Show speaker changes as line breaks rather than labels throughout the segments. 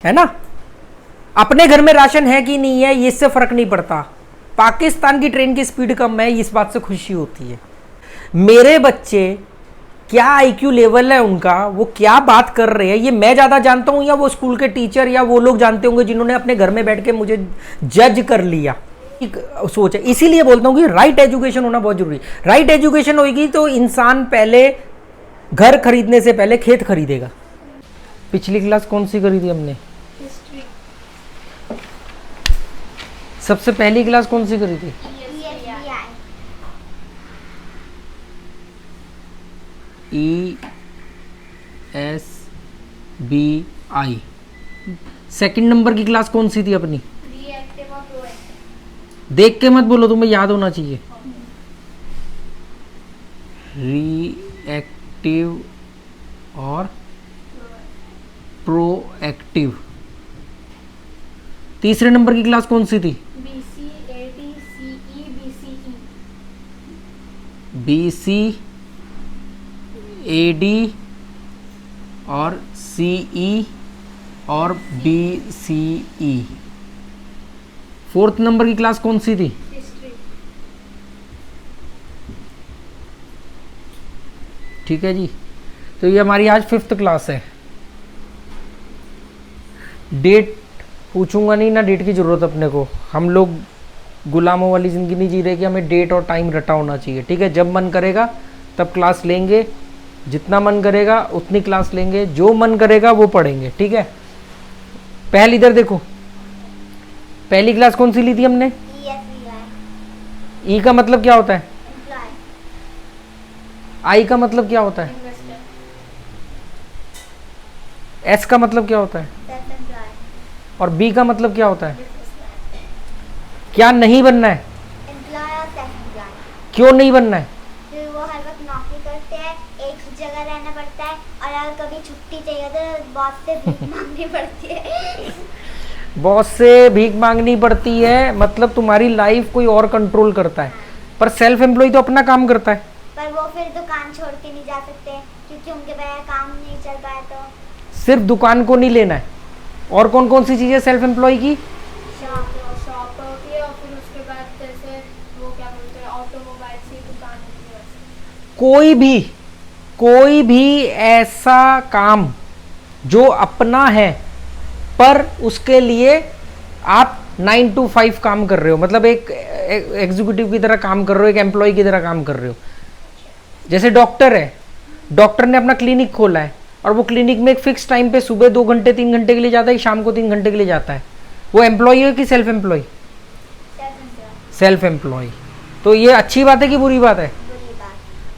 है ना। अपने घर में राशन है कि नहीं है ये इससे फर्क नहीं पड़ता। पाकिस्तान की ट्रेन की स्पीड कम है, इस बात से खुशी होती है। मेरे बच्चे क्या आईक्यू लेवल है उनका, वो क्या बात कर रहे हैं, ये मैं ज्यादा जानता हूं या वो स्कूल के टीचर या वो लोग जानते होंगे जिन्होंने अपने घर में बैठ के मुझे जज कर लिया। सोच है, इसीलिए बोलता हूं कि राइट एजुकेशन होना बहुत जरूरी। राइट एजुकेशन होगी तो इंसान पहले घर खरीदने से पहले खेत खरीदेगा। पिछली क्लास कौन सी करी थी हमने?
हिस्ट्री।
सबसे पहली क्लास कौन सी करी थी? ESBI। सेकंड नंबर की क्लास कौन सी थी अपनी?
रिएक्टिव और प्रोएक्टिव।
देख के मत बोलो, तुम्हें याद होना चाहिए। रिएक्टिव और प्रोएक्टिव। तीसरे नंबर की क्लास कौन सी थी?
BC AD CE BCE।
BCAD और CE और BCE। फोर्थ नंबर की क्लास कौन सी थी?
हिस्ट्री।
ठीक है जी, तो ये हमारी आज फिफ्थ क्लास है। डेट पूछूंगा नहीं ना, डेट की ज़रूरत अपने को। हम लोग गुलामों वाली ज़िंदगी नहीं जी रहे कि हमें डेट और टाइम रटा होना चाहिए। ठीक है, जब मन करेगा तब क्लास लेंगे, जितना मन करेगा उतनी क्लास लेंगे, जो मन करेगा वो पढ़ेंगे। ठीक है, पहले इधर देखो, पहली क्लास कौन सी ली थी हमने? ई का मतलब क्या होता है? आई का मतलब क्या होता है? एस का मतलब क्या होता है? और बी का मतलब क्या होता है? क्या नहीं बनना है? क्यों नहीं बनना है?
वो हर वक्त नौकरी करते हैं, एक जगह रहना पड़ता है, और अगर कभी छुट्टी चाहिए तो बॉस से भीख मांगनी पड़ती है।
बॉस से भीख मांगनी पड़ती है, मतलब तुम्हारी लाइफ कोई और कंट्रोल करता है। पर सेल्फ एम्प्लॉय तो अपना काम करता है।
पर वो फिर दुकान छोड़ के नहीं जा सकते क्योंकि उनके बगैर काम नहीं चल पाया। तो
सिर्फ दुकान को नहीं लेना है, और कौन कौन सी चीजें सेल्फ एम्प्लॉय की?
शॉप होती है और फिर उसके बाद जैसे वो क्या बोलते हैं ऑटोमोबाइल की दुकान होती है।
कोई भी ऐसा काम जो अपना है पर उसके लिए आप 9 to 5 काम कर रहे हो, मतलब एक एग्जीक्यूटिव की तरह काम कर रहे हो, एक एम्प्लॉय की तरह काम कर रहे हो। जैसे डॉक्टर है, डॉक्टर ने अपना क्लिनिक खोला है और वो क्लिनिक में एक फिक्स टाइम पे सुबह 2 घंटे 3 घंटे के लिए जाता है, शाम को 3 घंटे के लिए जाता है। वो एम्प्लॉय है कि सेल्फ एम्प्लॉय? Self employ. तो ये अच्छी बात है कि बुरी बात है?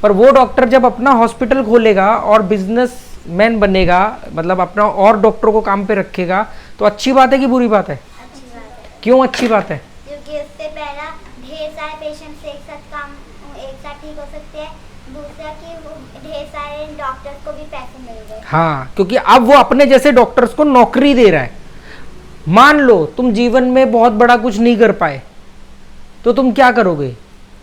पर वो डॉक्टर जब अपना हॉस्पिटल खोलेगा और बिजनेसमैन बनेगा, मतलब अपना और डॉक्टर को काम पे रखेगा, तो अच्छी बात है कि बुरी बात है?
अच्छी बात है।
क्यों अच्छी बात है?
क्योंकि उससे पहला ढेर सारे पेशेंट्स एक साथ ठीक हो सकते हैं। दूसरा कि वो ढेर सारे डॉक्टर्स को भी पैसे मिल गए।
हाँ, क्योंकि अब वो अपने जैसे डॉक्टर्स को नौकरी दे रहा है। मान लो तुम जीवन में बहुत बड़ा कुछ नहीं कर पाए तो तुम क्या करोगे?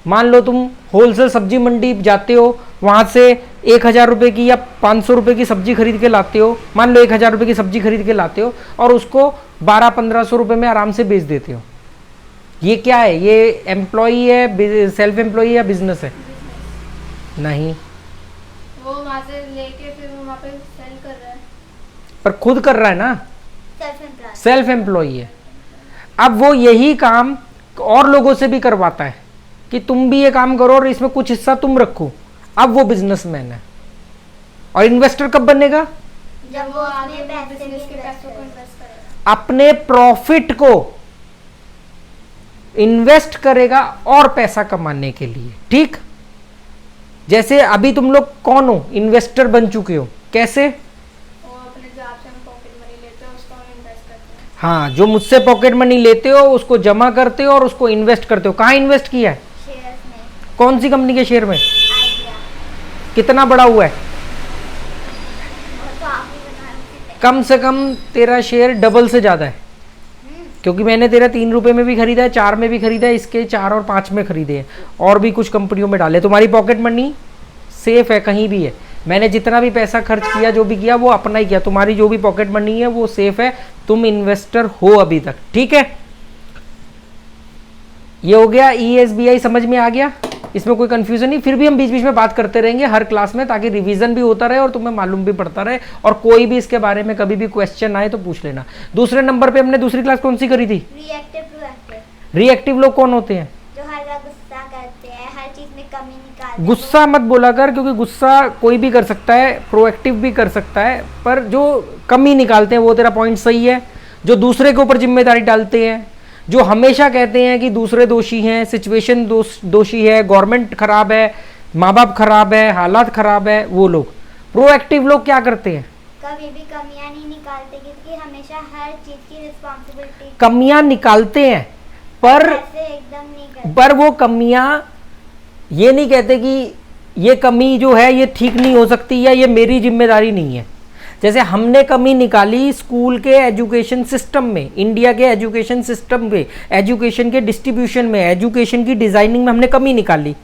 मान लो तुम होलसेल सब्जी मंडी जाते हो, वहां से 1000 रुपए की या 500 रुपए की सब्जी खरीद के लाते हो। मान लो 1000 रुपए की सब्जी खरीद के लाते हो और उसको 1200-1500 रुपए में आराम से बेच देते हो। ये क्या है? ये एम्प्लॉय है, सेल्फ एम्प्लॉय या बिजनेस है? नहीं,
वो वहाँ से लेके फिर वो वहाँ पे सेल कर रहा है।
पर खुद कर रहा है ना,
सेल्फ एम्प्लॉय।
सेल्फ एम्प्लॉय है। अब वो यही काम और लोगों से भी करवाता है कि तुम भी ये काम करो और इसमें कुछ हिस्सा तुम रखो। अब वो बिजनेसमैन है। और इन्वेस्टर कब बनेगा?
जब वो अपने
बिजनेस के पैसों को इन्वेस्ट करेगा।
अपने प्रॉफिट को इन्वेस्ट करेगा और पैसा कमाने के लिए। ठीक, जैसे अभी तुम लोग कौन हो? इन्वेस्टर बन चुके हो। कैसे?
वो अपने जो आपसे हम पॉकेट मनी लेते हैं उसको हम इन्वेस्ट करते हैं।
हाँ, जो मुझसे पॉकेट मनी लेते हो उसको जमा करते हो और उसको इन्वेस्ट करते हो। कहाँ इन्वेस्ट किया है?
शेयर्स में।
कौन सी कंपनी के शेयर में?
आइडिया।
कितना बड़ा हुआ है?
वो तो आप ही बना रहे हैं।
कम से कम तेरा शेयर डबल से ज्यादा है, क्योंकि मैंने तेरा 3 रुपए में भी खरीदा है, 4 में भी खरीदा है, इसके 4 और 5 में खरीदे हैं, और भी कुछ कंपनियों में डाले। तुम्हारी पॉकेट मनी सेफ है, कहीं भी है। मैंने जितना भी पैसा खर्च किया, जो भी किया वो अपना ही किया, तुम्हारी जो भी पॉकेट मनी है वो सेफ है, तुम इन्वेस्टर हो अभी तक, ठीक है। ये हो गया ESBI, समझ में आ गया, इसमें कोई कंफ्यूजन नहीं। फिर भी हम बीच बीच में बात करते रहेंगे हर क्लास में, ताकि रिवीजन भी होता रहे और तुम्हें मालूम भी पड़ता रहे, और कोई भी इसके बारे में कभी भी क्वेश्चन आए तो पूछ लेना। दूसरे नंबर पे हमने दूसरी क्लास कौन सी करी थी?
Reactive proactive.
रिएक्टिव लोग कौन होते हैं?
जो हर जगह गुस्सा करते हैं, हर चीज में कमी निकालते हैं।
गुस्सा मत बोला कर, क्योंकि गुस्सा कोई भी कर सकता है, प्रोएक्टिव भी कर सकता है, पर जो कमी निकालते हैं वो तेरा पॉइंट सही है। जो दूसरे के ऊपर जिम्मेदारी डालते हैं, जो हमेशा कहते हैं कि दूसरे दोषी हैं, सिचुएशन दोषी है, गवर्नमेंट खराब है, माँ बाप खराब है, हालात खराब है, वो लोग। प्रोएक्टिव लोग क्या करते हैं?
कभी भी कमियां नहीं निकालते, क्योंकि हमेशा हर चीज की रिस्पॉन्सिबिलिटी
कमियां निकालते हैं, पर
ऐसे एकदम नहीं करते।
पर वो कमियां ये नहीं कहते कि ये कमी जो है ये ठीक नहीं हो सकती या ये मेरी जिम्मेदारी नहीं है। जैसे हमने कमी निकाली स्कूल के एजुकेशन सिस्टम में, इंडिया के एजुकेशन सिस्टम में, एजुकेशन के डिस्ट्रीब्यूशन में, एजुकेशन की डिजाइनिंग में हमने कमी निकाली।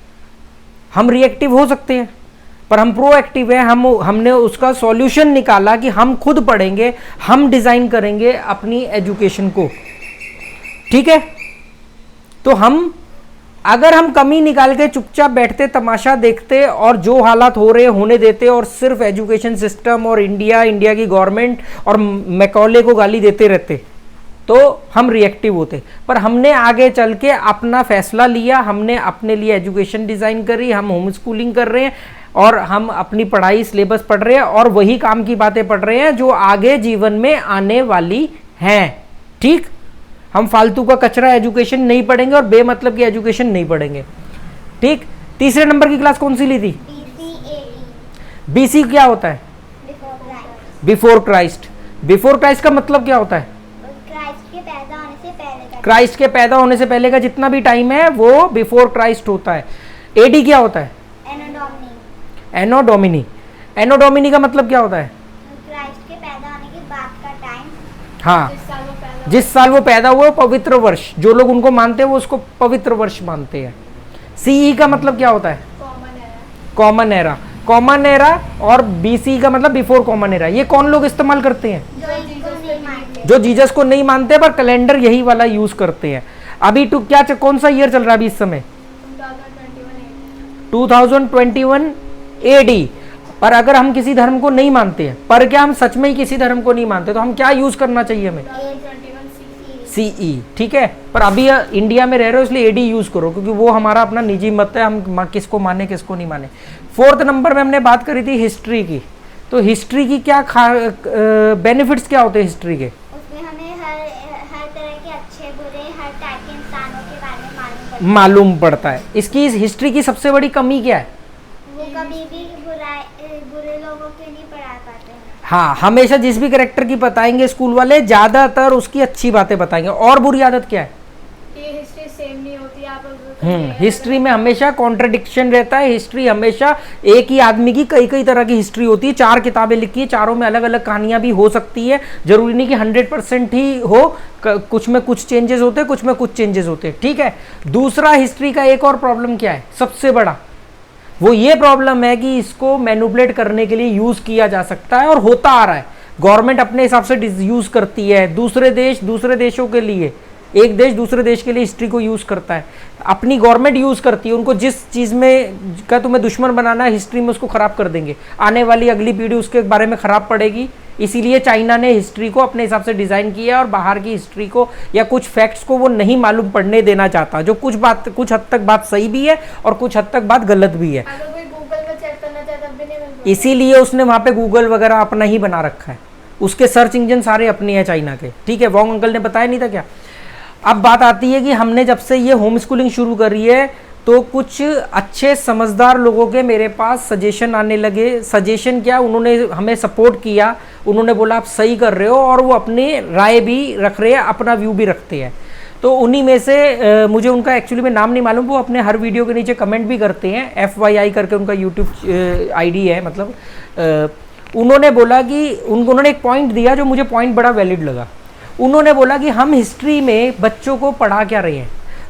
हम रिएक्टिव हो सकते हैं, पर हम प्रोएक्टिव है। हमने उसका सॉल्यूशन निकाला कि हम खुद पढ़ेंगे, हम डिजाइन करेंगे अपनी एजुकेशन को, ठीक है। तो हम अगर हम कमी निकाल के चुपचाप बैठते, तमाशा देखते और जो हालात हो रहे होने देते और सिर्फ एजुकेशन सिस्टम और इंडिया की गवर्नमेंट और मैकॉले को गाली देते रहते, तो हम रिएक्टिव होते। पर हमने आगे चल के अपना फैसला लिया, हमने अपने लिए एजुकेशन डिज़ाइन करी, हम होम स्कूलिंग कर रहे हैं और हम अपनी पढ़ाई सिलेबस पढ़ रहे हैं और वही काम की बातें पढ़ रहे हैं जो आगे जीवन में आने वाली हैं, ठीक। हम फालतू का कचरा एजुकेशन नहीं पढ़ेंगे और बेमतलब की एजुकेशन नहीं पढ़ेंगे, ठीक। तीसरे नंबर की क्लास कौन सी ली थी? BC क्या होता है? Before Christ. बिफोर क्राइस्ट का मतलब क्या होता है?
क्राइस्ट के पैदा होने से पहले का।
क्राइस्ट के पैदा होने से पहले का जितना भी टाइम है वो बिफोर क्राइस्ट होता है। AD क्या होता है? एनो डोमिनी। एनो डोमिनी का मतलब क्या होता है?
क्राइस्ट के पैदा होने के बाद का टाइम।
हाँ, जिस साल वो पैदा हुआ पवित्र वर्ष, जो लोग उनको मानते हैं वो उसको पवित्र वर्ष मानते हैं। CE का मतलब क्या होता है? Common era. कॉमन एरा और BC का मतलब बिफोर कॉमन एरा। ये कौन लोग इस्तेमाल करते हैं? जो जीसस को नहीं मानते पर कैलेंडर यही वाला यूज करते हैं। अभी कौन सा ईयर चल रहा है अभी इस समय? 2021 AD। पर अगर हम किसी धर्म को नहीं मानते हैं, पर क्या हम सच में ही किसी धर्म को नहीं मानते, तो हम क्या यूज करना चाहिए हमें? CE, ठीक है। पर अभी इंडिया में रह रहे हो इसलिए AD यूज करो, क्योंकि वो हमारा अपना निजी मत है, हम किसको माने किसको नहीं माने। फोर्थ नंबर में हमने बात करी थी हिस्ट्री की। तो हिस्ट्री की क्या बेनिफिट्स क्या होते हैं हिस्ट्री के?
उसमें हमें हर तरह के अच्छे बुरे हर टाइप के इंसानों के बारे में
मालूम पड़ता है। इसकी हिस्ट्री की सबसे बड़ी कमी क्या है?
वो कभी भी बुरे लोगों के नहीं पढ़ा पाते हैं।
हाँ, हमेशा जिस भी कैरेक्टर की बताएंगे स्कूल वाले, ज्यादातर उसकी अच्छी बातें बताएंगे। और बुरी आदत क्या है?
ये हिस्ट्री सेम नहीं होती। आप
हिस्ट्री में हमेशा कॉन्ट्रडिक्शन रहता है। हिस्ट्री हमेशा एक ही आदमी की कई कई तरह की हिस्ट्री होती है। 4 किताबें लिखी है, चारों में अलग अलग कहानियां भी हो सकती है। जरूरी नहीं कि 100% ही हो, कुछ में कुछ चेंजेस होते हैं, कुछ में कुछ चेंजेस होते हैं, ठीक है। दूसरा, हिस्ट्री का एक और प्रॉब्लम क्या है सबसे बड़ा? वो ये प्रॉब्लम है कि इसको मैनिपुलेट करने के लिए यूज किया जा सकता है और होता आ रहा है। गवर्नमेंट अपने हिसाब से यूज करती है, दूसरे देशों के लिए, एक देश दूसरे देश के लिए हिस्ट्री को यूज करता है। अपनी गवर्नमेंट यूज करती है, उनको जिस चीज में का तुम्हें दुश्मन बनाना है हिस्ट्री में उसको खराब कर देंगे। आने वाली अगली पीढ़ी उसके बारे में खराब पड़ेगी। इसीलिए चाइना ने हिस्ट्री को अपने हिसाब से डिजाइन किया और बाहर की हिस्ट्री को या कुछ फैक्ट्स को वो नहीं मालूम पड़ने देना चाहता, जो कुछ हद तक बात सही भी है और कुछ हद तक बात गलत भी है।
अगर कोई गूगल में चेक करना चाहे तब भी नहीं मिलता।
इसीलिए उसने वहां पे गूगल वगैरह अपना ही बना रखा है। उसके सर्च इंजन सारे अपने हैं चाइना के, ठीक है। वोंग अंकल ने बताया नहीं था क्या? अब बात आती है कि हमने जब से ये होम स्कूलिंग शुरू करी है तो कुछ अच्छे समझदार लोगों के मेरे पास सजेशन आने लगे। सजेशन क्या, उन्होंने हमें सपोर्ट किया, उन्होंने बोला आप सही कर रहे हो, और वो अपनी राय भी रख रहे हैं, अपना व्यू भी रखते हैं। तो उन्हीं में से मुझे उनका एक्चुअली में नाम नहीं मालूम, वो अपने हर वीडियो के नीचे कमेंट भी करते हैं। FYI करके उनका यूट्यूब ID है, मतलब उन्होंने बोला कि उन्होंने एक पॉइंट दिया जो मुझे पॉइंट बड़ा वैलिड लगा। उन्होंने बोला कि हम हिस्ट्री में बच्चों को पढ़ा क्या रहे हैं?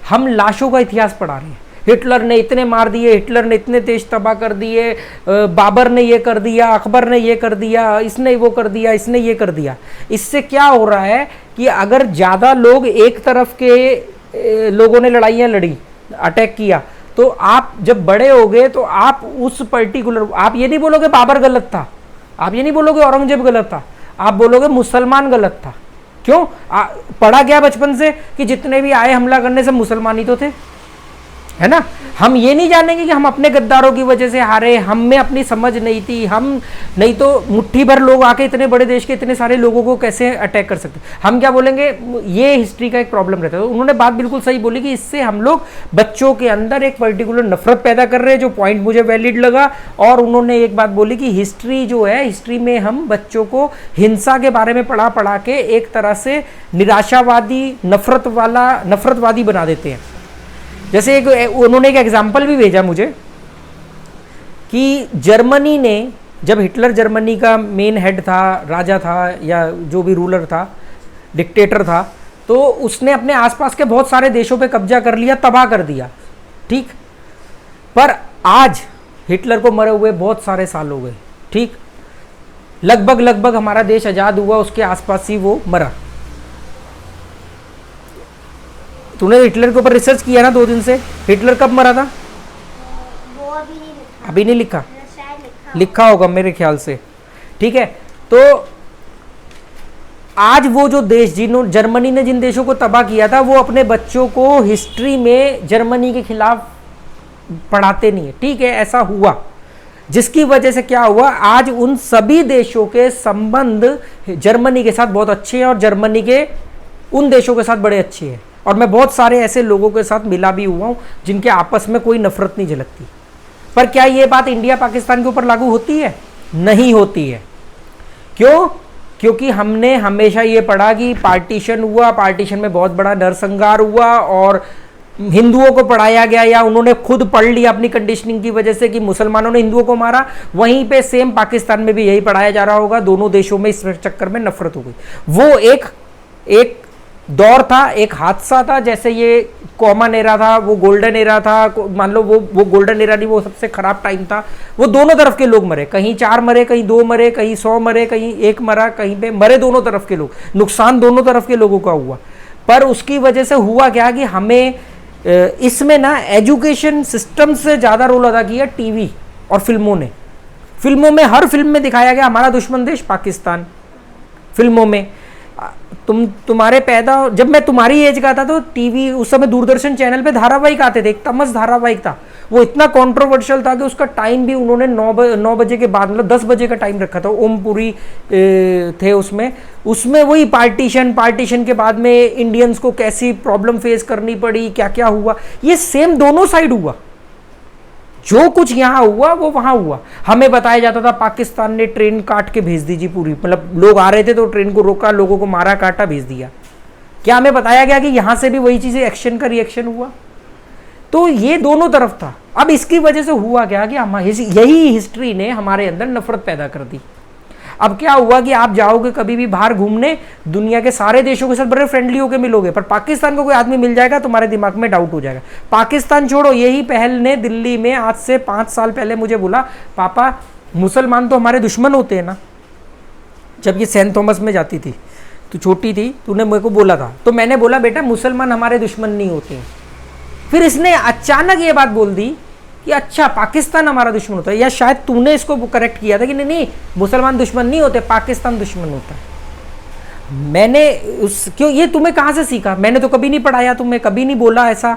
हम लाशों का इतिहास पढ़ा रहे हैं। हिटलर ने इतने मार दिए, हिटलर ने इतने देश तबाह कर दिए, बाबर ने ये कर दिया, अकबर ने ये कर दिया, इसने वो कर दिया, इसने ये कर दिया। इससे क्या हो रहा है कि अगर ज़्यादा लोग एक तरफ के लोगों ने लड़ाइयाँ लड़ी, अटैक किया, तो आप जब बड़े हो गए तो आप उस पर्टिकुलर, आप ये नहीं बोलोगे बाबर गलत था, आप ये नहीं बोलोगे औरंगजेब गलत था, आप बोलोगे मुसलमान गलत था। क्यों? पढ़ा गया बचपन से कि जितने भी आए हमला करने सब मुसलमान ही तो थे, है ना। हम ये नहीं जानेंगे कि हम अपने गद्दारों की वजह से हारे, हम में अपनी समझ नहीं थी, हम नहीं तो मुट्ठी भर लोग आके इतने बड़े देश के इतने सारे लोगों को कैसे अटैक कर सकते। हम क्या बोलेंगे, ये हिस्ट्री का एक प्रॉब्लम रहता है। तो उन्होंने बात बिल्कुल सही बोली कि इससे हम लोग बच्चों के अंदर एक पर्टिकुलर नफरत पैदा कर रहे हैं, जो पॉइंट मुझे वैलिड लगा। और उन्होंने एक बात बोली कि हिस्ट्री जो है, हिस्ट्री में हम बच्चों को हिंसा के बारे में पढ़ा के एक तरह से निराशावादी, नफरतवादी बना देते हैं। जैसे उन्होंने एक एग्जाम्पल भी भेजा मुझे कि जर्मनी ने, जब हिटलर जर्मनी का मेन हेड था, राजा था या जो भी रूलर था, डिक्टेटर था, तो उसने अपने आसपास के बहुत सारे देशों पे कब्जा कर लिया, तबाह कर दिया, ठीक। पर आज हिटलर को मरे हुए बहुत सारे साल हो गए, ठीक। लगभग हमारा देश आज़ाद हुआ उसके आसपास ही वो मरा। तूने हिटलर के ऊपर रिसर्च किया ना 2 दिन से? हिटलर कब मरा था?
वो अभी नहीं लिखा।
अभी नहीं लिखा?
शायद
लिखा होगा मेरे ख्याल से, ठीक है। तो आज वो जो देश, जर्मनी ने जिन देशों को तबाह किया था, वो अपने बच्चों को हिस्ट्री में जर्मनी के खिलाफ पढ़ाते नहीं है, ठीक है। ऐसा हुआ, जिसकी वजह से क्या हुआ, आज उन सभी देशों के संबंध जर्मनी के साथ बहुत अच्छे हैं और जर्मनी के उन देशों के साथ बड़े अच्छे हैं। और मैं बहुत सारे ऐसे लोगों के साथ मिला भी हुआ हूं जिनके आपस में कोई नफरत नहीं झलकती। पर क्या ये बात इंडिया पाकिस्तान के ऊपर लागू होती है? नहीं होती है। क्यों? क्योंकि हमने हमेशा ये पढ़ा कि पार्टीशन हुआ, पार्टीशन में बहुत बड़ा नरसंहार हुआ और हिंदुओं को पढ़ाया गया, या उन्होंने खुद पढ़ लिया अपनी कंडीशनिंग की वजह से कि मुसलमानों ने हिंदुओं को मारा। वहीं पे सेम पाकिस्तान में भी यही पढ़ाया जा रहा होगा। दोनों देशों में इस चक्कर में नफरत हो गई। वो एक दौर था, एक हादसा था। जैसे ये कॉमन एरा था, वो गोल्डन एरा था। मान लो वो गोल्डन एरा नहीं, वो सबसे खराब टाइम था। वो दोनों तरफ के लोग मरे, कहीं 4 मरे, कहीं 2 मरे, कहीं 100 मरे, कहीं 1 मरा, कहीं पे मरे दोनों तरफ के लोग। नुकसान दोनों तरफ के लोगों का हुआ। पर उसकी वजह से हुआ क्या कि हमें इसमें ना एजुकेशन सिस्टम से ज़्यादा रोल अदा किया टीवी और फिल्मों ने। फिल्मों में, हर फिल्म में दिखाया गया हमारा दुश्मन देश पाकिस्तान। फिल्मों में तुम्हारे जब मैं तुम्हारी एज का था तो टीवी उस समय दूरदर्शन चैनल पे धारावाहिक आते थे। एक तमस धारावाहिक था, वो इतना कंट्रोवर्शियल था कि उसका टाइम भी उन्होंने 9 बजे के बाद, मतलब 10 बजे का टाइम रखा था। ओमपुरी थे उसमें वही पार्टीशन के बाद में इंडियंस को कैसी प्रॉब्लम फेस करनी पड़ी, क्या क्या हुआ, ये सेम दोनों साइड हुआ। जो कुछ यहाँ हुआ वो वहां हुआ। हमें बताया जाता था पाकिस्तान ने ट्रेन काट के भेज दीजिए पूरी, मतलब लोग आ रहे थे तो ट्रेन को रोका, लोगों को मारा, काटा, भेज दिया। क्या हमें बताया गया कि यहां से भी वही चीजें, एक्शन का रिएक्शन हुआ? तो ये दोनों तरफ था। अब इसकी वजह से हुआ क्या कि यही हिस्ट्री ने हमारे अंदर नफरत पैदा कर दी। अब क्या हुआ कि आप जाओगे कभी भी बाहर घूमने, दुनिया के सारे देशों के साथ बड़े फ्रेंडली होकर मिलोगे, पर पाकिस्तान को कोई आदमी मिल जाएगा तुम्हारे दिमाग में डाउट हो जाएगा। पाकिस्तान छोड़ो, यही पहल ने दिल्ली में आज से 5 साल पहले मुझे बोला, पापा मुसलमान तो हमारे दुश्मन होते हैं ना। जब ये सेंट थॉमस में जाती थी, तो छोटी थी, तूने मेरे को बोला था, तो मैंने बोला बेटा मुसलमान हमारे दुश्मन नहीं होते हैं। फिर इसने अचानक ये बात बोल दी कि अच्छा पाकिस्तान हमारा दुश्मन होता है, या शायद तूने इसको करेक्ट किया था कि नहीं मुसलमान दुश्मन नहीं होते, पाकिस्तान दुश्मन होता है। मैंने क्यों, ये तुम्हें कहाँ से सीखा? मैंने तो कभी नहीं पढ़ाया तुम्हें, कभी नहीं बोला ऐसा,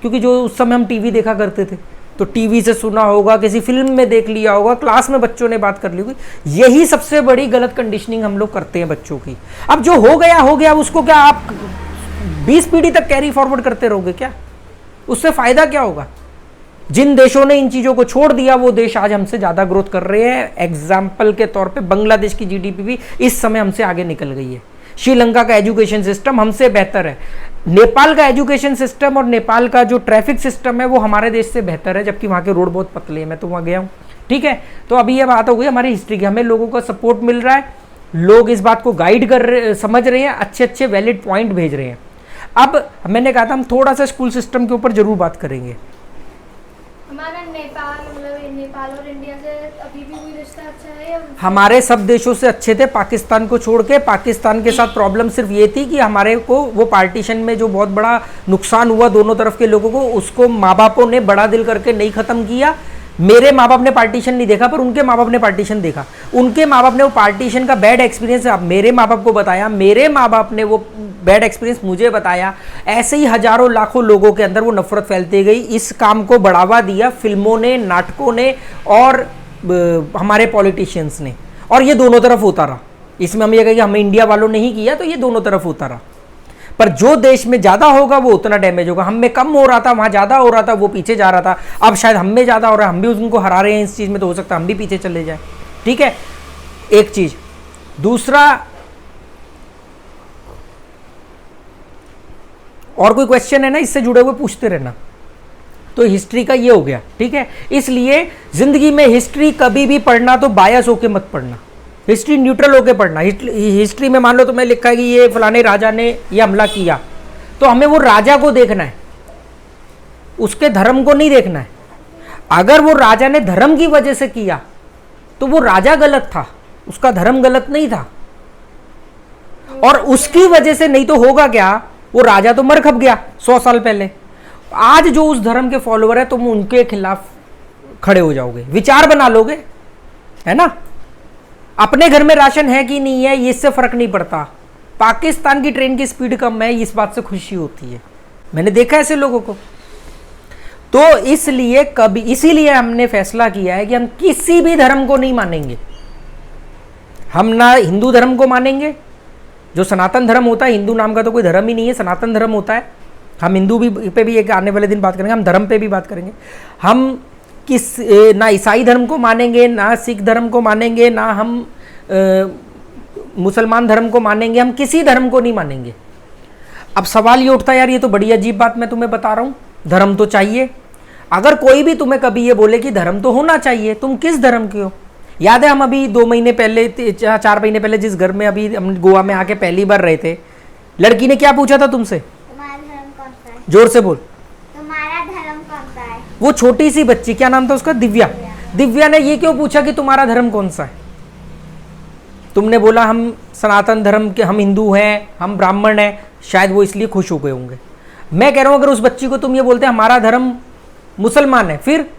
क्योंकि जो उस समय हम टीवी देखा करते थे, तो टीवी से सुना होगा, किसी फिल्म में देख लिया होगा, क्लास में बच्चों ने बात कर ली होगी। यही सबसे बड़ी गलत कंडीशनिंग हम लोग करते हैं बच्चों की। अब जो हो गया, उसको क्या आप 20 पीढ़ी तक कैरी फॉरवर्ड करते रहोगे क्या? उससे फायदा क्या होगा? जिन देशों ने इन चीजों को छोड़ दिया वो देश आज हमसे ज्यादा ग्रोथ कर रहे हैं। एग्जाम्पल के तौर पे बांग्लादेश की जीडीपी भी इस समय हमसे आगे निकल गई है। श्रीलंका का एजुकेशन सिस्टम हमसे बेहतर है। नेपाल का एजुकेशन सिस्टम और नेपाल का जो ट्रैफिक सिस्टम है वो हमारे देश से बेहतर है, जबकि वहाँ के रोड बहुत पतले हैं। मैं तो वहाँ गया हूँ, ठीक है। तो अभी ये बात हो गई हमारी हिस्ट्री की। हमें लोगों का सपोर्ट मिल रहा है, लोग इस बात को गाइड कर रहे, समझ रहे हैं, अच्छे अच्छे वैलिड पॉइंट भेज रहे हैं। अब मैंने कहा था हम थोड़ा सा स्कूल सिस्टम के ऊपर जरूर बात करेंगे।
हमारा नेपाल मतलब नेपाल और इंडिया से अभी भी कोई रिश्ता अच्छा है या
हमारे सब देशों से अच्छे थे, पाकिस्तान को छोड़ के। पाकिस्तान के साथ प्रॉब्लम सिर्फ ये थी कि हमारे को वो पार्टीशन में जो बहुत बड़ा नुकसान हुआ दोनों तरफ के लोगों को, उसको माँ बापों ने बड़ा दिल करके नहीं ख़त्म किया। मेरे माँ बाप ने पार्टीशन नहीं देखा, पर उनके माँ बाप ने पार्टीशन देखा। उनके माँ बाप ने वो पार्टीशन का बैड एक्सपीरियंस आप मेरे माँ बाप को बताया, मेरे माँ बाप ने वो बैड एक्सपीरियंस मुझे बताया। ऐसे ही हजारों लाखों लोगों के अंदर वो नफरत फैलती गई। इस काम को बढ़ावा दिया फिल्मों ने, नाटकों ने और हमारे पॉलिटिशियंस ने, और ये दोनों तरफ होता रहा। इसमें हम ये कहें कि हमें इंडिया वालों ने ही किया, तो ये दोनों तरफ होता रहा। पर जो देश में ज़्यादा होगा वो उतना डैमेज होगा। हम में कम हो रहा था, वहाँ ज़्यादा हो रहा था, वो पीछे जा रहा था। अब शायद हम में ज़्यादा हो रहा है, हम भी उनको हरा रहे हैं इस चीज़ में, तो हो सकता है हम भी पीछे चले जाए। ठीक है, एक चीज़। दूसरा, और कोई क्वेश्चन है ना इससे जुड़े हुए, पूछते रहना। तो हिस्ट्री का ये हो गया। ठीक है, इसलिए ज़िंदगी में हिस्ट्री कभी भी पढ़ना तो बायस होके मत पढ़ना, हिस्ट्री न्यूट्रल होके पढ़ना। हिस्ट्री में मान लो तुम्हें लिखा है कि ये फलाने राजा ने ये हमला किया, तो हमें वो राजा को देखना है, उसके धर्म को नहीं देखना है। अगर वो राजा ने धर्म की वजह से किया तो वो राजा गलत था, उसका धर्म गलत नहीं था। और उसकी वजह से नहीं तो होगा क्या, वो राजा तो मर खप गया 100 साल पहले। आज जो उस धर्म के फॉलोअर है, तुम उनके खिलाफ खड़े हो जाओगे, विचार बना लोगे, है ना। अपने घर में राशन है कि नहीं है, इससे फर्क नहीं पड़ता। पाकिस्तान की ट्रेन की स्पीड कम है, इस बात से खुशी होती है। मैंने देखा ऐसे लोगों को। तो इसीलिए हमने फैसला किया है कि हम किसी भी धर्म को नहीं मानेंगे। हम ना हिंदू धर्म को मानेंगे, जो सनातन धर्म होता है। हिंदू नाम का तो कोई धर्म ही नहीं है, सनातन धर्म होता है। हम हिंदू भी पे भी एक आने वाले दिन बात करेंगे, हम धर्म पे भी बात करेंगे। हम ना ईसाई धर्म को मानेंगे, ना सिख धर्म को मानेंगे, ना हम मुसलमान धर्म को मानेंगे। हम किसी धर्म को नहीं मानेंगे। अब सवाल ये उठता है, यार ये तो बड़ी अजीब बात मैं तुम्हें बता रहा हूँ, धर्म तो चाहिए। अगर कोई भी तुम्हें कभी ये बोले कि धर्म तो होना चाहिए, तुम किस धर्म के हो? याद है हम अभी 2 महीने पहले, 4 महीने पहले जिस घर में अभी हम गोवा में आके पहली बार रहे थे, लड़की ने क्या पूछा था तुमसे?
तुम्हारा धर्म कौन सा है?
जोर से बोल।
तुम्हारा धर्म कौन सा है?
वो छोटी सी बच्ची, क्या नाम था उसका? दिव्या। दिव्या ने ये क्यों पूछा कि तुम्हारा धर्म कौन सा है? तुमने बोला हम सनातन धर्म के, हम हिंदू हैं, हम ब्राह्मण हैं, शायद वो इसलिए खुश हो गए होंगे। मैं कह रहा हूं, अगर उस बच्ची को तुम ये बोलते हमारा धर्म मुसलमान है, फिर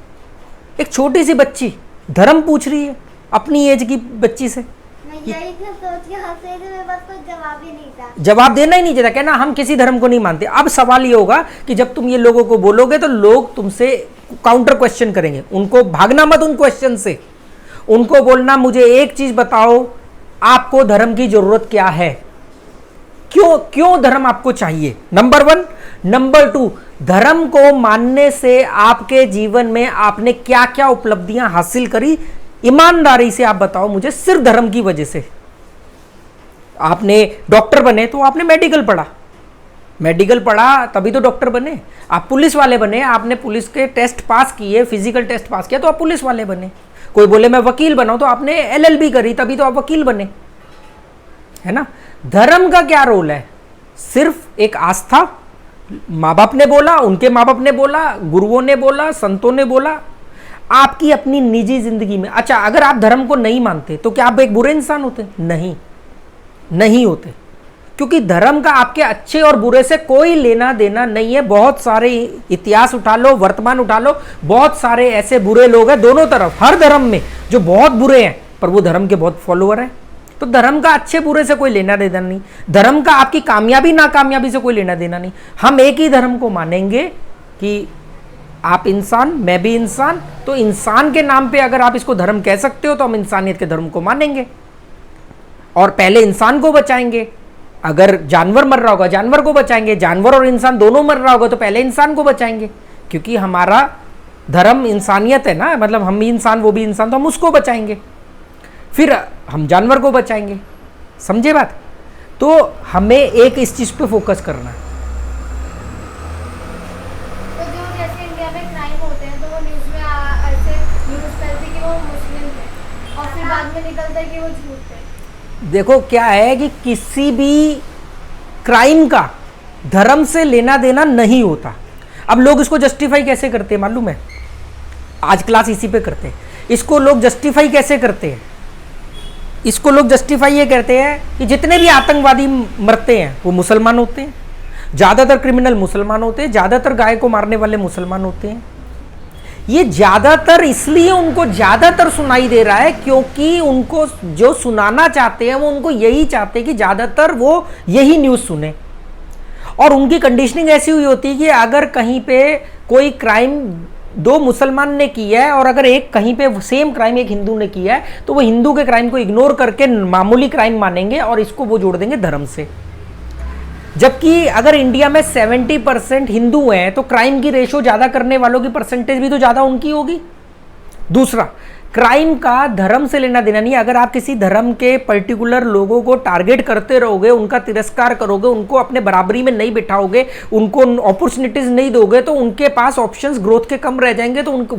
एक छोटी सी बच्ची धर्म पूछ रही है अपनी एज की बच्ची से।
मैं यही तो सोच के हंस रही थी, मेरे पास कोई जवाब ही नहीं था।
जवाब देना ही नहीं चाहता, कहना हम किसी धर्म को नहीं मानते। अब सवाल ये होगा कि जब तुम ये लोगों को बोलोगे तो लोग तुमसे काउंटर क्वेश्चन करेंगे। उनको भागना मत उन क्वेश्चन से, उनको बोलना मुझे एक चीज बताओ, आपको धर्म की जरूरत क्या है? क्यों धर्म आपको चाहिए? नंबर 1। नंबर 2, धर्म को मानने से आपके जीवन में आपने क्या क्या उपलब्धियां हासिल करी? ईमानदारी से आप बताओ मुझे, सिर्फ धर्म की वजह से। आपने डॉक्टर बने तो आपने मेडिकल पढ़ा तभी तो डॉक्टर बने। आप पुलिस वाले बने, आपने पुलिस के टेस्ट पास किए, फिजिकल टेस्ट पास किया तो आप पुलिस वाले बने। कोई बोले मैं वकील बनाऊं तो आपने LLB करी तभी तो आप वकील बने, है ना। धर्म का क्या रोल है? सिर्फ एक आस्था। माँ बाप ने बोला, उनके माँ बाप ने बोला, गुरुओं ने बोला, संतों ने बोला, आपकी अपनी निजी जिंदगी में। अच्छा, अगर आप धर्म को नहीं मानते तो क्या आप एक बुरे इंसान होते? नहीं होते, क्योंकि धर्म का आपके अच्छे और बुरे से कोई लेना देना नहीं है। बहुत सारे इतिहास उठा लो, वर्तमान उठा लो, बहुत सारे ऐसे बुरे लोग हैं दोनों तरफ, हर धर्म में, जो बहुत बुरे हैं पर वो धर्म के बहुत फॉलोअर हैं। तो धर्म का अच्छे बुरे से कोई लेना देना नहीं, धर्म का आपकी कामयाबी नाकामयाबी से कोई लेना देना नहीं। हम एक ही धर्म को मानेंगे कि आप इंसान, मैं भी इंसान। तो इंसान के नाम पे अगर आप इसको धर्म कह सकते हो तो हम इंसानियत के धर्म को मानेंगे और पहले इंसान को बचाएंगे। अगर जानवर मर रहा होगा जानवर को बचाएंगे, जानवर और इंसान दोनों मर रहा होगा तो पहले इंसान को बचाएंगे, क्योंकि हमारा धर्म इंसानियत है ना, मतलब हम भी इंसान वो भी इंसान, तो हम उसको बचाएंगे, फिर हम जानवर को बचाएंगे। समझे बात? तो हमें एक इस चीज पे फोकस करना है।
तो जो जैसे इंडिया में क्राइम होते हैं तो वो न्यूज़ में ऐसे न्यूज़ फैलती कि वो मुस्लिम थे और फिर बाद में निकलता है कि वो झूठ थे।
देखो क्या है कि किसी भी क्राइम का धर्म से लेना देना नहीं होता। अब लोग इसको जस्टिफाई कैसे करते हैं मालूम है? आज क्लास इसी पे करते हैं। इसको लोग जस्टिफाई कैसे करते हैं? इसको लोग जस्टिफाई ये कहते हैं कि जितने भी आतंकवादी मरते हैं वो मुसलमान होते हैं, ज्यादातर क्रिमिनल मुसलमान होते हैं, ज्यादातर गाय को मारने वाले मुसलमान होते हैं। ये ज्यादातर इसलिए उनको ज्यादातर सुनाई दे रहा है क्योंकि उनको जो सुनाना चाहते हैं वो उनको यही चाहते हैं कि ज्यादातर वो यही न्यूज सुने। और उनकी कंडीशनिंग ऐसी हुई होती है कि अगर कहीं पे कोई क्राइम दो मुसलमान ने किया है और अगर एक कहीं पे सेम क्राइम एक हिंदू ने किया है तो वो हिंदू के क्राइम को इग्नोर करके मामूली क्राइम मानेंगे और इसको वो जोड़ देंगे धर्म से। जबकि अगर इंडिया में 70% हिंदू हैं तो क्राइम की रेशो ज्यादा करने वालों की परसेंटेज भी तो ज्यादा उनकी होगी। दूसरा, क्राइम का धर्म से लेना देना नहीं। अगर आप किसी धर्म के पर्टिकुलर लोगों को टारगेट करते रहोगे, उनका तिरस्कार करोगे, उनको अपने बराबरी में नहीं बिठाओगे, उनको अपॉर्चुनिटीज नहीं दोगे तो उनके पास ऑप्शंस ग्रोथ के कम रह जाएंगे। तो उनको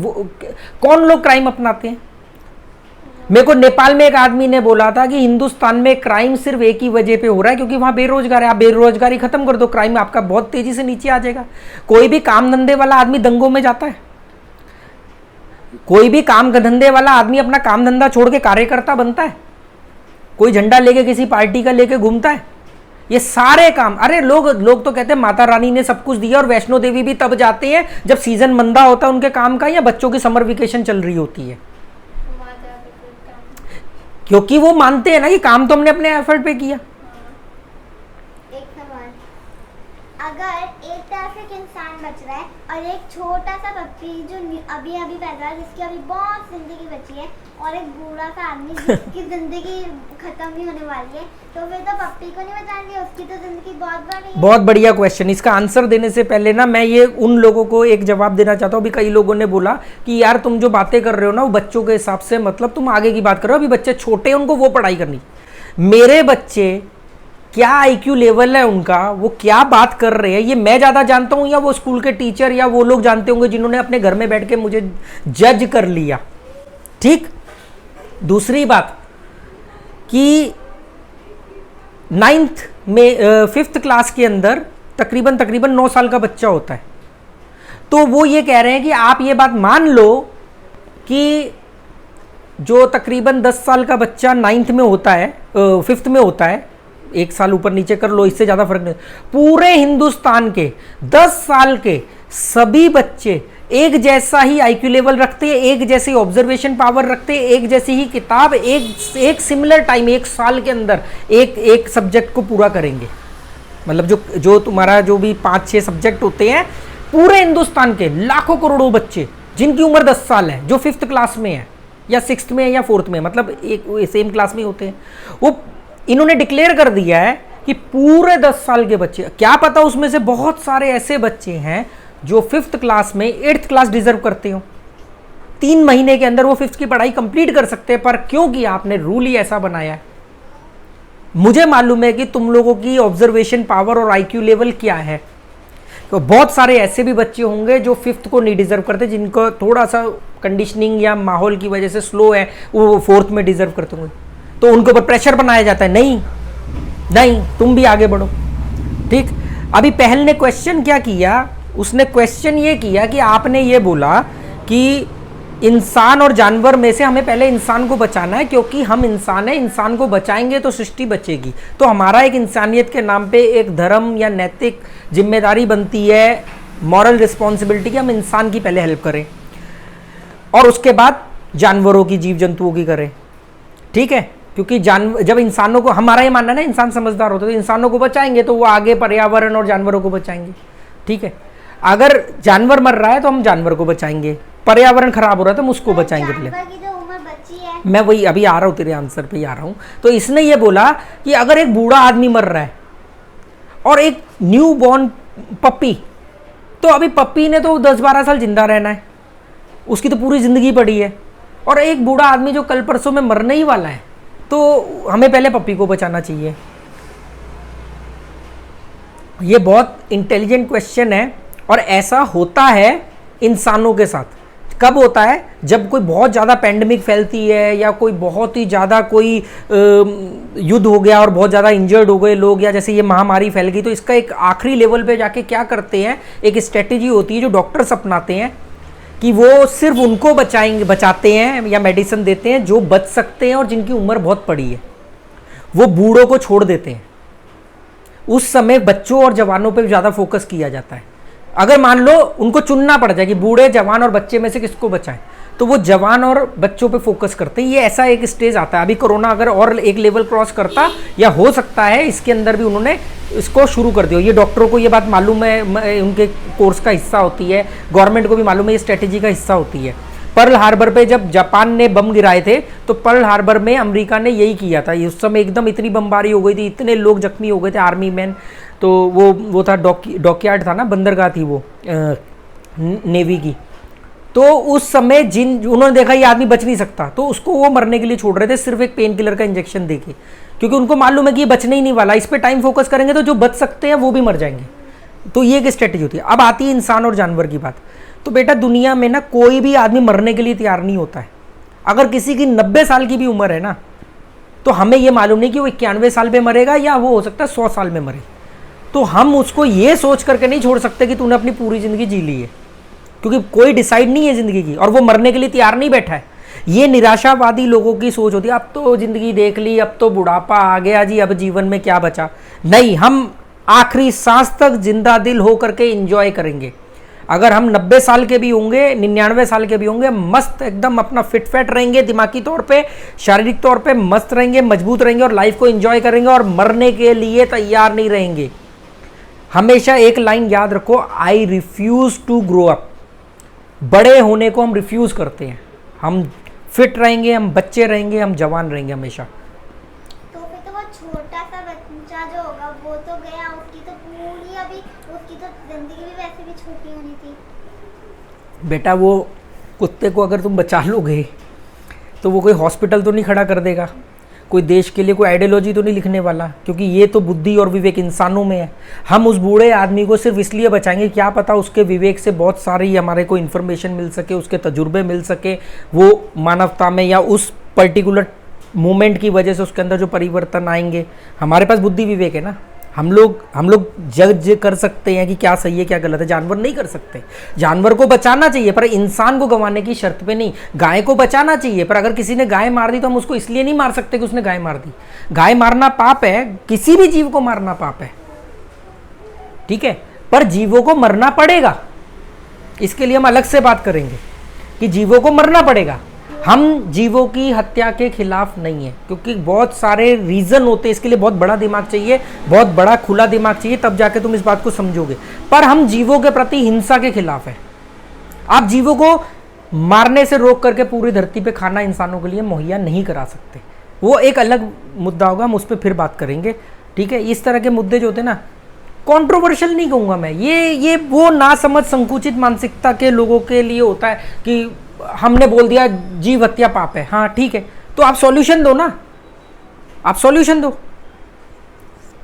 कौन लोग क्राइम अपनाते हैं? मेरे को नेपाल में एक आदमी ने बोला था कि हिंदुस्तान में क्राइम सिर्फ एक ही वजह पे हो रहा है क्योंकि वहां बेरोजगार है। आप बेरोजगारी खत्म कर दो, क्राइम आपका बहुत तेजी से नीचे आ जाएगा। कोई भी काम धंधे वाला आदमी दंगों में जाता है? कोई भी काम धंधे वाला आदमी अपना काम धंधा छोड़ के कार्यकर्ता बनता है? कोई झंडा लेके किसी पार्टी का लेके घूमता है? ये सारे काम, अरे लोग तो कहते हैं माता रानी ने सब कुछ दिया और वैष्णो देवी भी तब जाते हैं जब सीजन मंदा होता है उनके काम का या बच्चों की समर वेकेशन चल रही होती है, क्योंकि वो मानते हैं ना कि काम तो हमने अपने एफर्ट पे किया।
एक सवाल, अगर एक तरफ एक इंसान बच रहा है और एक छोटा सा पप्पी जो अभी अभी पैदा है जिसकी अभी बहुत जिंदगी बची है और एक बूढ़ा सा आदमी जिसकी जिंदगी खत्म ही होने वाली है, तो फिर तो पप्पी को नहीं बचाएंगे, उसकी तो जिंदगी बहुत बड़ी है।
बहुत बढ़िया क्वेश्चन। इसका आंसर देने से पहले ना मैं ये उन लोगों को एक जवाब देना चाहता हूँ। अभी कई लोगों ने बोला कि यार तुम जो बातें कर रहे हो ना वो बच्चों के हिसाब से, मतलब तुम आगे की बात कर रहे हो, अभी बच्चे छोटे हैं उनको वो पढ़ाई करनी। मेरे बच्चे क्या आईक्यू लेवल है उनका, वो क्या बात कर रहे हैं, ये मैं ज्यादा जानता हूं या वो स्कूल के टीचर या वो लोग जानते होंगे जिन्होंने अपने घर में बैठ के मुझे जज कर लिया। ठीक। दूसरी बात कि 9th में 5th क्लास के अंदर तकरीबन 9 साल का बच्चा होता है, तो वो ये कह रहे हैं कि आप ये बात मान लो कि जो तकरीबन 10 साल का बच्चा 9th में होता है, 5th में होता है, 1 साल ऊपर नीचे कर लो, इससे ज्यादा फर्क नहीं। पूरे हिंदुस्तान के 10 साल के सभी बच्चे एक जैसा ही आईक्यू लेवल रखते हैं, एक जैसी ऑब्जर्वेशन पावर रखते हैं, एक जैसी ही किताब, एक सिमिलर टाइम, 1 साल के अंदर एक सब्जेक्ट को पूरा करेंगे। मतलब जो तुम्हारा जो भी 5-6 सब्जेक्ट होते हैं, पूरे हिंदुस्तान के लाखों करोड़ों बच्चे जिनकी उम्र 10 साल है, जो 5th क्लास में है या 6th में है या 4th में, मतलब एक सेम क्लास में होते हैं, वो इन्होंने डिक्लेयर कर दिया है कि पूरे 10 साल के बच्चे, क्या पता उसमें से बहुत सारे ऐसे बच्चे हैं जो 5th क्लास में 8th क्लास डिजर्व करते हो। 3 महीने के अंदर वो 5th की पढ़ाई कंप्लीट कर सकते हैं, पर क्योंकि आपने रूल ही ऐसा बनाया है। मुझे मालूम है कि तुम लोगों की ऑब्जर्वेशन पावर और आईक्यू लेवल क्या है, तो बहुत सारे ऐसे भी बच्चे होंगे जो 5th को नहीं डिजर्व करते, जिनको थोड़ा सा कंडीशनिंग या माहौल की वजह से स्लो है, वो 4th में डिजर्व करते होंगे, तो उनके ऊपर प्रेशर बनाया जाता है, नहीं तुम भी आगे बढ़ो। ठीक। अभी पहल ने क्वेश्चन क्या किया, उसने क्वेश्चन ये किया कि आपने ये बोला कि इंसान और जानवर में से हमें पहले इंसान को बचाना है क्योंकि हम इंसान हैं, इंसान को बचाएंगे तो सृष्टि बचेगी। तो हमारा एक इंसानियत के नाम पे एक धर्म या नैतिक जिम्मेदारी बनती है, मॉरल रिस्पॉन्सिबिलिटी की, हम इंसान की पहले हेल्प करें और उसके बाद जानवरों की, जीव जंतुओं की करें। ठीक है, क्योंकि जब इंसानों को, हमारा ये मानना है ना इंसान समझदार होते, तो इंसानों को बचाएंगे तो वो आगे पर्यावरण और जानवरों को बचाएंगे। ठीक है, अगर जानवर मर रहा है तो हम जानवर को बचाएंगे, पर्यावरण खराब हो रहा है तो हम उसको बचाएंगे पहले।
जानवर की जो उम्र बची है,
मैं वही अभी आ रहा हूँ, तेरे आंसर पे ही आ रहा हूँ। तो इसने ये बोला कि अगर एक बूढ़ा आदमी मर रहा है और एक न्यू बॉर्न पप्पी, तो अभी पप्पी ने तो 10-12 साल जिंदा रहना है, उसकी तो पूरी जिंदगी पड़ी है, और एक बूढ़ा आदमी जो कल परसों में मरने ही वाला है, तो हमें पहले पप्पी को बचाना चाहिए। ये बहुत इंटेलिजेंट क्वेश्चन है और ऐसा होता है इंसानों के साथ। कब होता है? जब कोई बहुत ज़्यादा पैंडेमिक फैलती है या कोई बहुत ही ज़्यादा कोई युद्ध हो गया और बहुत ज़्यादा इंजर्ड हो गए लोग, या जैसे ये महामारी फैल गई, तो इसका एक आखिरी लेवल पे जाके क्या करते हैं, एक स्ट्रेटेजी होती है जो डॉक्टर्स अपनाते हैं कि वो सिर्फ उनको बचाते हैं या मेडिसिन देते हैं जो बच सकते हैं और जिनकी उम्र बहुत पड़ी है, वो बूढ़ों को छोड़ देते हैं। उस समय बच्चों और जवानों पे ज़्यादा फोकस किया जाता है। अगर मान लो उनको चुनना पड़ जाए कि बूढ़े, जवान और बच्चे में से किसको बचाएं, तो वो जवान और बच्चों पे फोकस करते हैं। ये ऐसा एक स्टेज आता है। अभी कोरोना अगर और एक लेवल क्रॉस करता, या हो सकता है इसके अंदर भी उन्होंने इसको शुरू कर दिया। ये डॉक्टरों को ये बात मालूम है, उनके कोर्स का हिस्सा होती है, गवर्नमेंट को भी मालूम है, ये स्ट्रेटेजी का हिस्सा होती है। पर्ल हार्बर पे जब जापान ने बम गिराए थे, तो पर्ल हार्बर में अमेरिका ने यही किया था। उस समय एकदम इतनी बमबारी हो गई थी, इतने लोग जख्मी हो गए थे, आर्मी मैन। तो वो था डॉकयार्ड था ना, बंदरगाह थी वो नेवी की। तो उस समय उन्होंने देखा ये आदमी बच नहीं सकता, तो उसको वो मरने के लिए छोड़ रहे थे, सिर्फ एक पेन किलर का इंजेक्शन देके, क्योंकि उनको मालूम है कि ये बचने ही नहीं वाला। इस पे टाइम फोकस करेंगे तो जो बच सकते हैं वो भी मर जाएंगे। तो ये एक स्ट्रेटेजी होती है। अब आती है इंसान और जानवर की बात। तो बेटा दुनिया में ना कोई भी आदमी मरने के लिए तैयार नहीं होता है। अगर किसी की 90 साल की भी उम्र है ना, तो हमें ये मालूम नहीं कि वो 91 साल पे मरेगा या वो हो सकता है 100 साल में मरे। तो हम उसको ये सोच करके नहीं छोड़ सकते कि तूने अपनी पूरी जिंदगी जी ली है, क्योंकि कोई डिसाइड नहीं है जिंदगी की, और वो मरने के लिए तैयार नहीं बैठा है। ये निराशावादी लोगों की सोच होती है, अब तो जिंदगी देख ली, अब तो बुढ़ापा आ गया जी, अब जीवन में क्या बचा। नहीं, हम आखिरी सांस तक जिंदा दिल हो करके एंजॉय करेंगे। अगर हम 90 साल के भी होंगे, 99 साल के भी होंगे, मस्त एकदम अपना फिट फैट रहेंगे, दिमागी तौर पे, शारीरिक तौर पे मस्त रहेंगे, मजबूत रहेंगे और लाइफ को एंजॉय करेंगे, और मरने के लिए तैयार नहीं रहेंगे। हमेशा एक लाइन याद रखो, I refuse to grow up. बड़े होने को हम रिफ्यूज करते हैं। हम फिट रहेंगे, हम बच्चे रहेंगे, हम जवान रहेंगे हमेशा।
तो फिर तो वो छोटा सा बच्चा जो होगा वो तो गया, उसकी तो पूरी अभी उसकी तो जिंदगी भी वैसे भी छोटी होनी थी।
बेटा वो कुत्ते को अगर तुम बचा लोगे तो वो कोई हॉस्पिटल तो नहीं खड़ा कर देगा, कोई देश के लिए कोई आइडियोलॉजी तो नहीं लिखने वाला, क्योंकि ये तो बुद्धि और विवेक इंसानों में है। हम उस बूढ़े आदमी को सिर्फ इसलिए बचाएंगे, क्या पता उसके विवेक से बहुत सारी हमारे को इन्फॉर्मेशन मिल सके, उसके तजुर्बे मिल सके, वो मानवता में या उस पर्टिकुलर मोमेंट की वजह से उसके अंदर जो परिवर्तन आएंगे। हमारे पास बुद्धि विवेक है ना, हम लोग जज कर सकते हैं कि क्या सही है क्या गलत है। जानवर नहीं कर सकते। जानवर को बचाना चाहिए पर इंसान को गंवाने की शर्त पे नहीं। गाय को बचाना चाहिए, पर अगर किसी ने गाय मार दी तो हम उसको इसलिए नहीं मार सकते कि उसने गाय मार दी। गाय मारना पाप है, किसी भी जीव को मारना पाप है, ठीक है, पर जीवों को मरना पड़ेगा। इसके लिए हम अलग से बात करेंगे कि जीवों को मरना पड़ेगा। हम जीवों की हत्या के खिलाफ नहीं है, क्योंकि बहुत सारे रीजन होते हैं। इसके लिए बहुत बड़ा दिमाग चाहिए, बहुत बड़ा खुला दिमाग चाहिए, तब जाके तुम इस बात को समझोगे। पर हम जीवों के प्रति हिंसा के खिलाफ है। आप जीवों को मारने से रोक करके पूरी धरती पे खाना इंसानों के लिए मुहैया नहीं करा सकते। वो एक अलग मुद्दा होगा, हम उस पर फिर बात करेंगे, ठीक है। इस तरह के मुद्दे जो होते हैं ना, कंट्रोवर्शियल नहीं कहूँगा मैं, ये वो ना समझ संकुचित मानसिकता के लोगों के लिए होता है कि हमने बोल दिया जीव हत्या पाप है। हाँ ठीक है, तो आप सॉल्यूशन दो ना, आप सॉल्यूशन दो।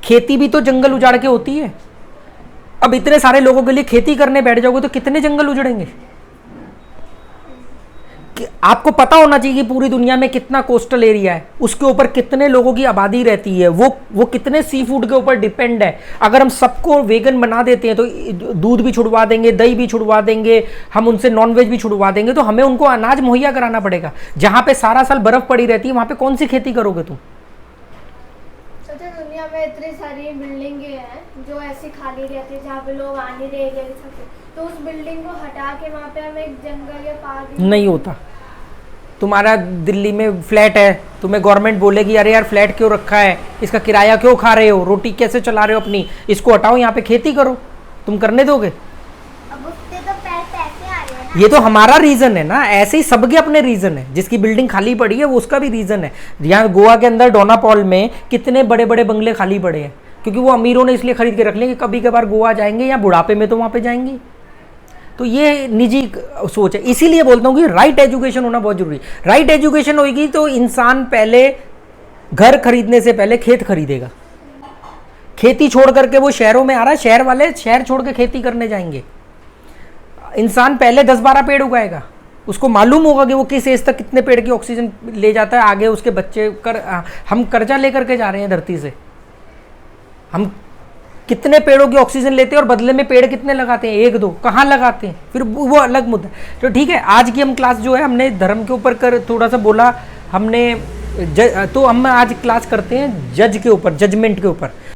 खेती भी तो जंगल उजाड़ के होती है। अब इतने सारे लोगों के लिए खेती करने बैठ जाओगे तो कितने जंगल उजड़ेंगे। आपको पता होना चाहिए कि पूरी दुनिया में कितना कोस्टल एरिया है, उसके ऊपर कितने लोगों की आबादी रहती है, वो कितने सी फूड के ऊपर डिपेंड है। अगर हम सबको वेगन बना देते हैं तो दूध भी छुड़वा देंगे, दही भी छुड़वा देंगे, हम उनसे नॉनवेज भी छुड़वा देंगे, तो हमें उनको अनाज मुहैया कराना पड़ेगा। जहां पे सारा साल बर्फ पड़ी रहती है वहां पे कौन सी खेती करोगे तुम।
सोचो दुनिया में इतनी सारी बिल्डिंगें हैं जो ऐसी खाली रहती है जहाँ पे लोग आ नहीं रहे सकते, तो उस बिल्डिंग को हटा के वहाँ पे हम एक जंगल या पार्क
नहीं होता। तुम्हारा दिल्ली में फ्लैट है, तुम्हें गवर्नमेंट बोलेगी अरे यार फ्लैट क्यों रखा है, इसका किराया क्यों खा रहे हो, रोटी कैसे चला रहे हो अपनी, इसको हटाओ, यहाँ पे खेती करो। तुम करने दोगे?
अब उससे तो पैसे आ रहे हैं ना।
ये तो हमारा रीजन है ना, ऐसे ही सबके अपने रीजन है। जिसकी बिल्डिंग खाली पड़ी है वो उसका भी रीजन है। यहाँ गोवा के अंदर डोनापॉल में कितने बड़े बड़े बंगले खाली पड़े हैं, क्योंकि वो अमीरों ने इसलिए खरीद के रख लिए कि कभी कभार गोवा जाएंगे या बुढ़ापे में तो वहाँ पे जाएंगे। तो ये निजी सोच है। इसीलिए बोलता हूँ कि राइट एजुकेशन होना बहुत जरूरी। राइट एजुकेशन होगी तो इंसान पहले घर खरीदने से पहले खेत खरीदेगा। खेती छोड़ करके वो शहरों में आ रहा है, शहर वाले शहर छोड़ के खेती करने जाएंगे। इंसान पहले 10-12 पेड़ उगाएगा, उसको मालूम होगा कि वो किस एज तक कितने पेड़ की ऑक्सीजन ले जाता है। आगे उसके बच्चे हम कर्जा लेकर के जा रहे हैं धरती से। हम कितने पेड़ों की ऑक्सीजन लेते हैं और बदले में पेड़ कितने लगाते हैं, एक दो, कहाँ लगाते हैं, फिर वो अलग मुद्दा है। तो ठीक है, आज की हम क्लास जो है हमने धर्म के ऊपर कर थोड़ा सा बोला हमने, तो हम आज क्लास करते हैं जज के ऊपर, जजमेंट के ऊपर।